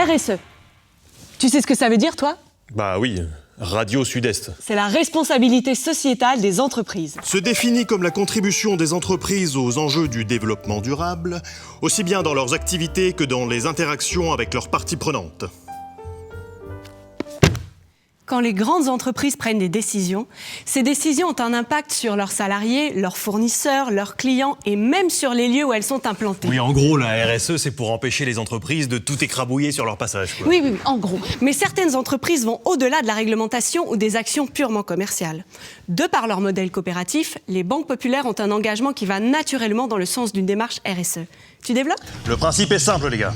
RSE. Tu sais ce que ça veut dire, toi? Bah oui, Radio Sud-Est. C'est la responsabilité sociétale des entreprises. Se définit comme la contribution des entreprises aux enjeux du développement durable, aussi bien dans leurs activités que dans les interactions avec leurs parties prenantes. Quand les grandes entreprises prennent des décisions, ces décisions ont un impact sur leurs salariés, leurs fournisseurs, leurs clients et même sur les lieux où elles sont implantées. Oui, en gros, la RSE, c'est pour empêcher les entreprises de tout écrabouiller sur leur passage, quoi. Oui, en gros. Mais certaines entreprises vont au-delà de la réglementation ou des actions purement commerciales. De par leur modèle coopératif, les banques populaires ont un engagement qui va naturellement dans le sens d'une démarche RSE. Tu développes ? Le principe est simple, les gars.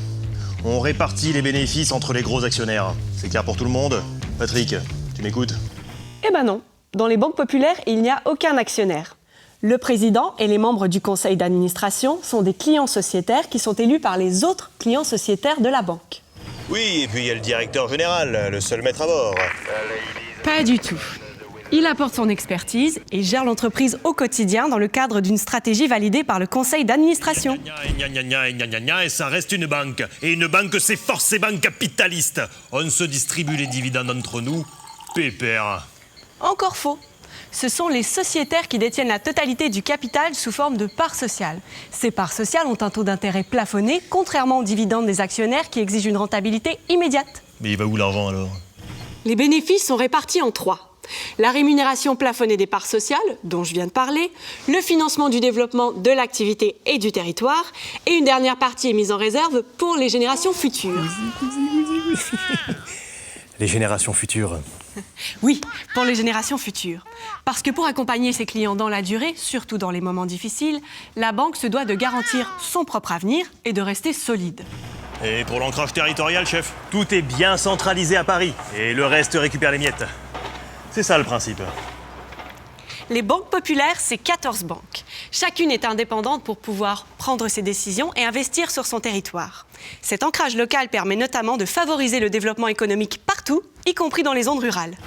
On répartit les bénéfices entre les gros actionnaires. C'est clair pour tout le monde ? Patrick, tu m'écoutes ? Eh ben non. Dans les banques populaires, il n'y a aucun actionnaire. Le président et les membres du conseil d'administration sont des clients sociétaires qui sont élus par les autres clients sociétaires de la banque. Oui, et puis il y a le directeur général, le seul maître à bord. Pas du tout. Il apporte son expertise et gère l'entreprise au quotidien dans le cadre d'une stratégie validée par le conseil d'administration. Et ça reste une banque. Et une banque, c'est forcément capitaliste. On se distribue les dividendes entre nous. Pépère. Encore faux. Ce sont les sociétaires qui détiennent la totalité du capital sous forme de parts sociales. Ces parts sociales ont un taux d'intérêt plafonné, contrairement aux dividendes des actionnaires qui exigent une rentabilité immédiate. Mais il va où l'argent alors ? Les bénéfices sont répartis en 3. La rémunération plafonnée des parts sociales, dont je viens de parler, le financement du développement de l'activité et du territoire, et une dernière partie est mise en réserve pour les générations futures. Les générations futures. Oui, pour les générations futures. Parce que pour accompagner ses clients dans la durée, surtout dans les moments difficiles, la banque se doit de garantir son propre avenir et de rester solide. Et pour l'ancrage territorial, chef ? Tout est bien centralisé à Paris. Et le reste récupère les miettes. C'est ça le principe. Les banques populaires, c'est 14 banques. Chacune est indépendante pour pouvoir prendre ses décisions et investir sur son territoire. Cet ancrage local permet notamment de favoriser le développement économique partout, y compris dans les zones rurales.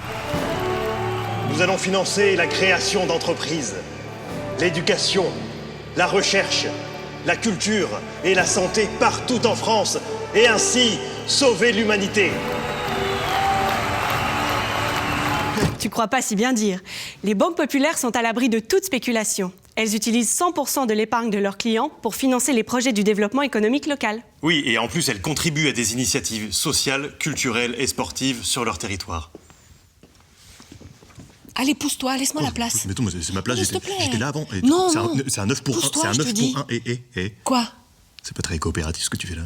Nous allons financer la création d'entreprises, l'éducation, la recherche, la culture et la santé partout en France, et ainsi sauver l'humanité. Tu crois pas si bien dire. Les banques populaires sont à l'abri de toute spéculation. Elles utilisent 100% de l'épargne de leurs clients pour financer les projets du développement économique local. Oui, et en plus, elles contribuent à des initiatives sociales, culturelles et sportives sur leur territoire. Allez, pousse-toi, laisse-moi la place. Mais attends, c'est ma place, s'il te plaît. j'étais là avant. Non, C'est un 9 pour 1. pousse-toi, C'est un je 9 te dis. pour 1 et. Quoi ? C'est pas très coopératif ce que tu fais là.